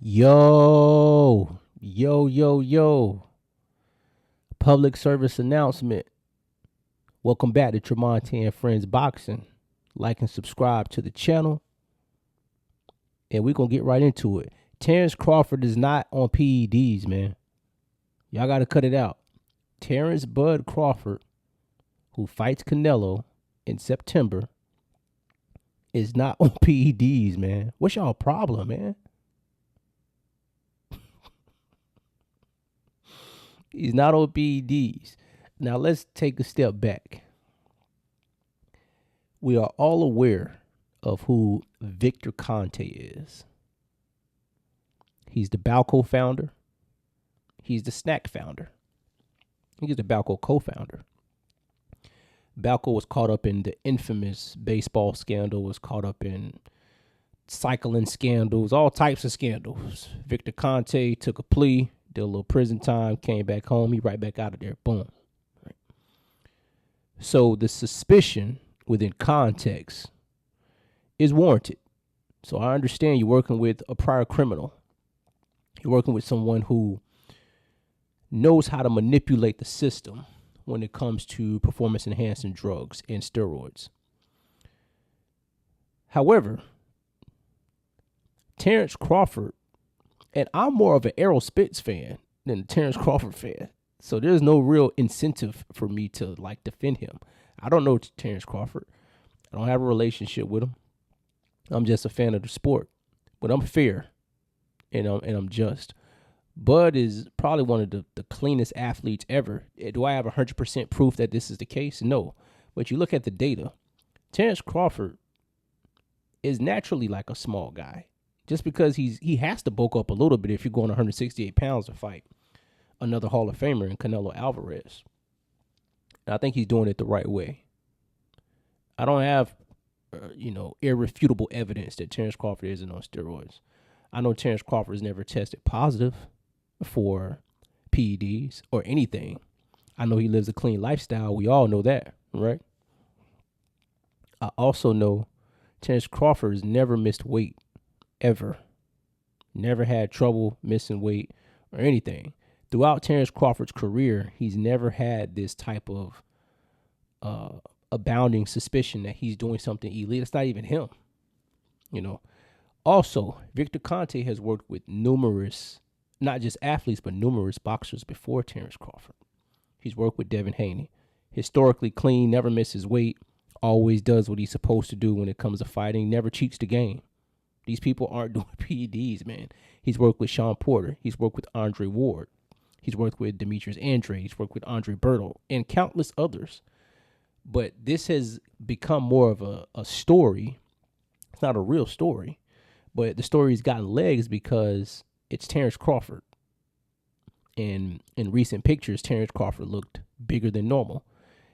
Yo. Public service announcement. Welcome back to Tremonte and Friends Boxing. Like and subscribe to the channel. And we're going to get right into it. Terence Crawford is not on PEDs, man. Y'all got to cut it out. Terence Bud Crawford, who fights Canelo in September, is not on PEDs, man. What's y'all problem, man? He's not on PEDs. Now, let's take a step back. We are all aware of who Victor Conte is. He's the BALCO founder. He's the SNAC founder. He's the BALCO co-founder. BALCO was caught up in the infamous baseball scandal, was caught up in cycling scandals, all types of scandals. Victor Conte took a plea, did a little prison time, came back home, he right back out of there, boom. Right. So the suspicion within context is warranted. So I understand you're working with a prior criminal. You're working with someone who knows how to manipulate the system when it comes to performance-enhancing drugs and steroids. However, Terence Crawford, and I'm more of an Errol Spence fan than a Terence Crawford fan, so there's no real incentive for me to defend him. I don't know Terence Crawford. I don't have a relationship with him. I'm just a fan of the sport, but I'm fair and I'm just. Bud is probably one of the cleanest athletes ever. Do I have 100% proof that this is the case? No. But you look at the data. Terence Crawford is naturally like a small guy. Just because he has to bulk up a little bit if you're going 168 pounds to fight another Hall of Famer in Canelo Alvarez. And I think he's doing it the right way. I don't have, irrefutable evidence that Terence Crawford isn't on steroids. I know Terence Crawford has never tested positive for PEDs or anything. I know he lives a clean lifestyle. We all know that, right? I also know Terence Crawford has never missed weight, ever. Never had trouble missing weight or anything. Throughout Terence Crawford's career, he's never had this type of abounding suspicion that he's doing something illegal. It's not even him, Also, Victor Conte has worked with numerous, not just athletes, but numerous boxers before Terence Crawford. He's worked with Devin Haney. Historically clean, never misses weight, always does what he's supposed to do when it comes to fighting, never cheats the game. These people aren't doing PEDs, man. He's worked with Sean Porter. He's worked with Andre Ward. He's worked with Demetrius Andrade. He's worked with Andre Berto and countless others. But this has become more of a story. It's not a real story, but the story's gotten legs because it's Terence Crawford. And in recent pictures, Terence Crawford looked bigger than normal.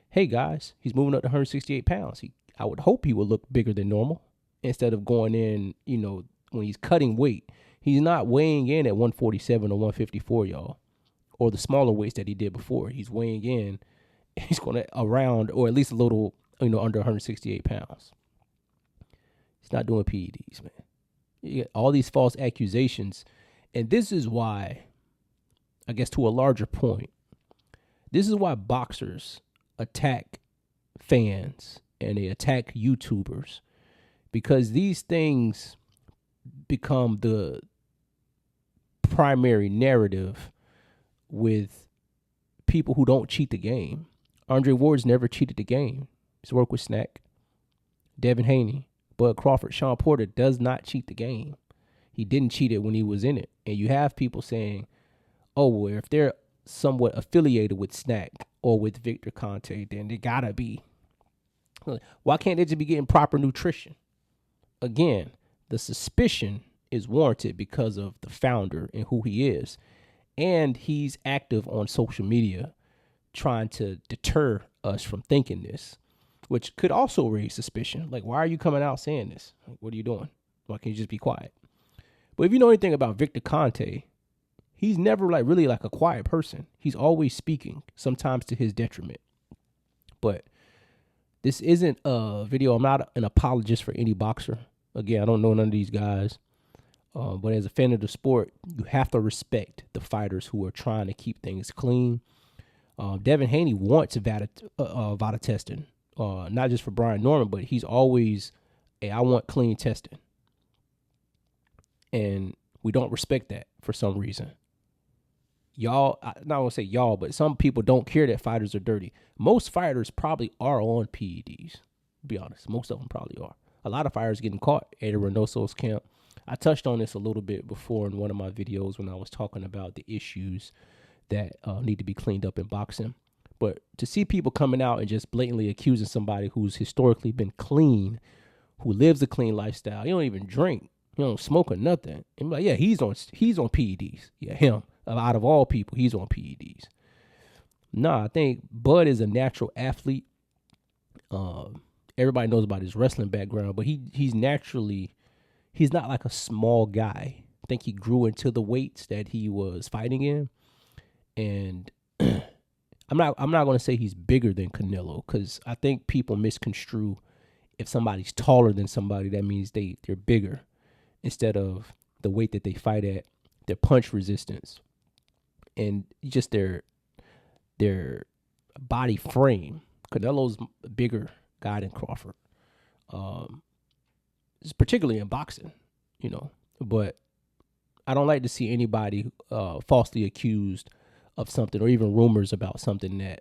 Hey, guys, he's moving up to 168 pounds. I would hope he would look bigger than normal instead of going in, when he's cutting weight. He's not weighing in at 147 or 154, y'all, or the smaller weights that he did before. He's weighing in. He's going to around or at least a little, under 168 pounds. He's not doing PEDs, man. You get all these false accusations. And this is why, I guess to a larger point, this is why boxers attack fans and they attack YouTubers, because these things become the primary narrative with people who don't cheat the game. Andre Ward's never cheated the game. He's worked with SNAC. Devin Haney, Bud Crawford, Sean Porter does not cheat the game. He didn't cheat it when he was in it. And you have people saying, oh, well, if they're somewhat affiliated with SNAC or with Victor Conte, then they gotta be. Why can't they just be getting proper nutrition? Again, the suspicion is warranted because of the founder and who he is. And he's active on social media trying to deter us from thinking this, which could also raise suspicion. Like, why are you coming out saying this? Like, what are you doing? Why can't you just be quiet? But if you know anything about Victor Conte, he's never really a quiet person. He's always speaking, sometimes to his detriment. But this isn't a video. I'm not an apologist for any boxer. Again, I don't know none of these guys. But as a fan of the sport, you have to respect the fighters who are trying to keep things clean. Devin Haney wants VADA testing, not just for Brian Norman, but he's always, hey, I want clean testing. And we don't respect that for some reason. Y'all, not going to say y'all, but some people don't care that fighters are dirty. Most fighters probably are on PEDs, to be honest. Most of them probably are. A lot of fighters getting caught at Reynoso's camp. I touched on this a little bit before in one of my videos when I was talking about the issues that need to be cleaned up in boxing. But to see people coming out and just blatantly accusing somebody who's historically been clean, who lives a clean lifestyle, he don't even drink, he don't smoke or nothing, and like, yeah, he's on PEDs. Yeah, him. Out of all people, he's on PEDs. Nah, I think Bud is a natural athlete. Everybody knows about his wrestling background, but he's not like a small guy. I think he grew into the weights that he was fighting in. And I'm not going to say he's bigger than Canelo, because I think people misconstrue if somebody's taller than somebody, that means they're bigger, instead of the weight that they fight at, their punch resistance, and just their body frame. Canelo's a bigger guy than Crawford. Particularly in boxing, but I don't like to see anybody falsely accused of something, or even rumors about something that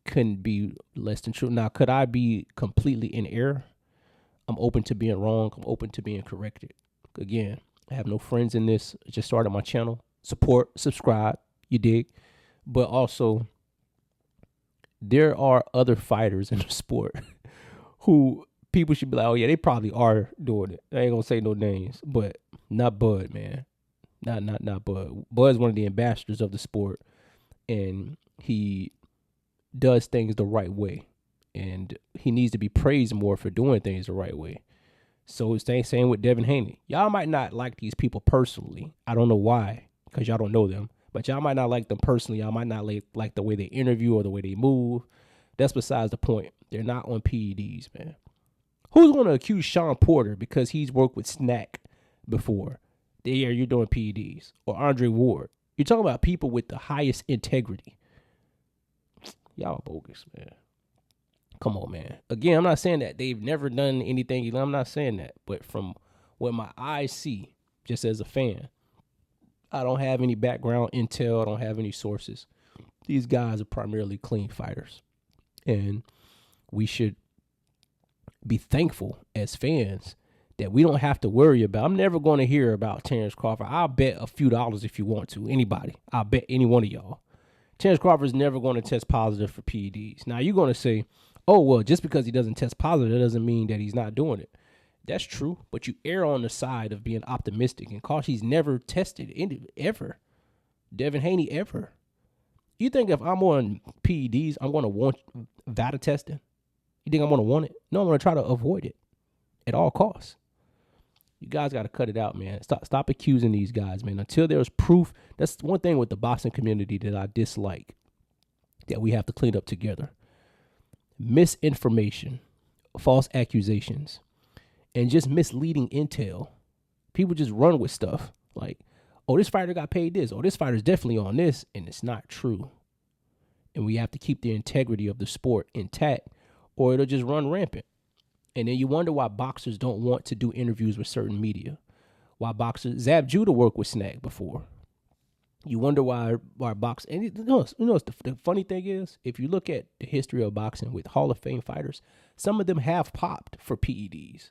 couldn't be less than true. Now, could I be completely in error? I'm open to being wrong. I'm open to being corrected. Again, I have no friends in this. I just started my channel. Support, subscribe, you dig? But also, there are other fighters in the sport who people should be like, oh yeah, they probably are doing it. I ain't gonna say no names, but not Bud, man. Not Bud. Bud's one of the ambassadors of the sport, and he does things the right way, and he needs to be praised more for doing things the right way. So it's the same with Devin Haney. Y'all might not like these people personally. I don't know why, because y'all don't know them, but y'all might not like them personally. Y'all might not like the way they interview or the way they move. That's besides the point. They're not on PEDs, man. Who's going to accuse Sean Porter because he's worked with SNAC before? Yeah, you're doing PEDs. Or Andre Ward. You're talking about people with the highest integrity. Y'all bogus, man. Come on, man. Again, I'm not saying that they've never done anything. I'm not saying that. But from what my eyes see, just as a fan, I don't have any background intel. I don't have any sources. These guys are primarily clean fighters. And we should be thankful as fans that we don't have to worry about. I'm never going to hear about Terence Crawford. I'll bet a few dollars if you want to. Anybody. I'll bet any one of y'all. Terence Crawford is never going to test positive for PEDs. Now, you're going to say, oh, well, just because he doesn't test positive, that doesn't mean that he's not doing it. That's true, but you err on the side of being optimistic, and cause he's never tested ever. Devin Haney, ever. You think if I'm on PEDs, I'm going to want VADA testing? You think I'm going to want it? No, I'm going to try to avoid it at all costs. You guys got to cut it out, man. Stop accusing these guys, man. Until there's proof. That's one thing with the boxing community that I dislike, that we have to clean up together. Misinformation, false accusations, and just misleading intel. People just run with stuff like, oh, this fighter got paid this. Oh, this fighter's definitely on this. And it's not true. And we have to keep the integrity of the sport intact, or it'll just run rampant. And then you wonder why boxers don't want to do interviews with certain media. Why boxers, Zab Judah worked with SNAC before. You wonder why boxers, and the funny thing is, if you look at the history of boxing with Hall of Fame fighters, some of them have popped for PEDs.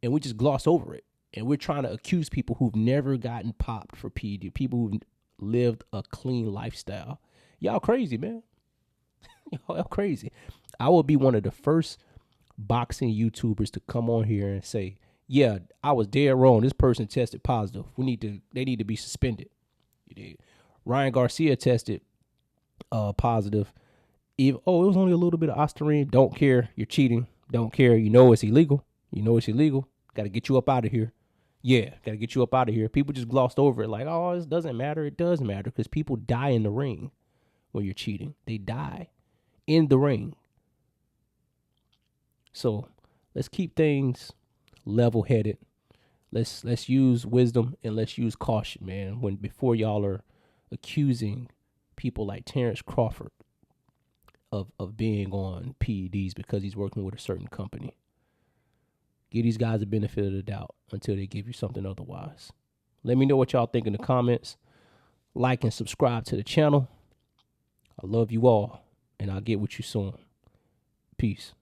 And we just gloss over it. And we're trying to accuse people who've never gotten popped for PED, people who've lived a clean lifestyle. Y'all crazy, man. Y'all crazy. I will be one of the first boxing YouTubers to come on here and say, yeah, I was dead wrong. This person tested positive. They need to be suspended. You did. Ryan Garcia tested positive. It was only a little bit of Ostarine. Don't care. You're cheating. Don't care. You know it's illegal. Got to get you up out of here. Yeah, got to get you up out of here. People just glossed over it like, oh, this doesn't matter. It does matter, because people die in the ring when you're cheating. They die in the ring. So let's keep things level-headed. Let's use wisdom and let's use caution, man. Before y'all are accusing people like Terence Crawford of being on PEDs because he's working with a certain company. Give these guys the benefit of the doubt until they give you something otherwise. Let me know what y'all think in the comments. Like and subscribe to the channel. I love you all, and I'll get with you soon. Peace.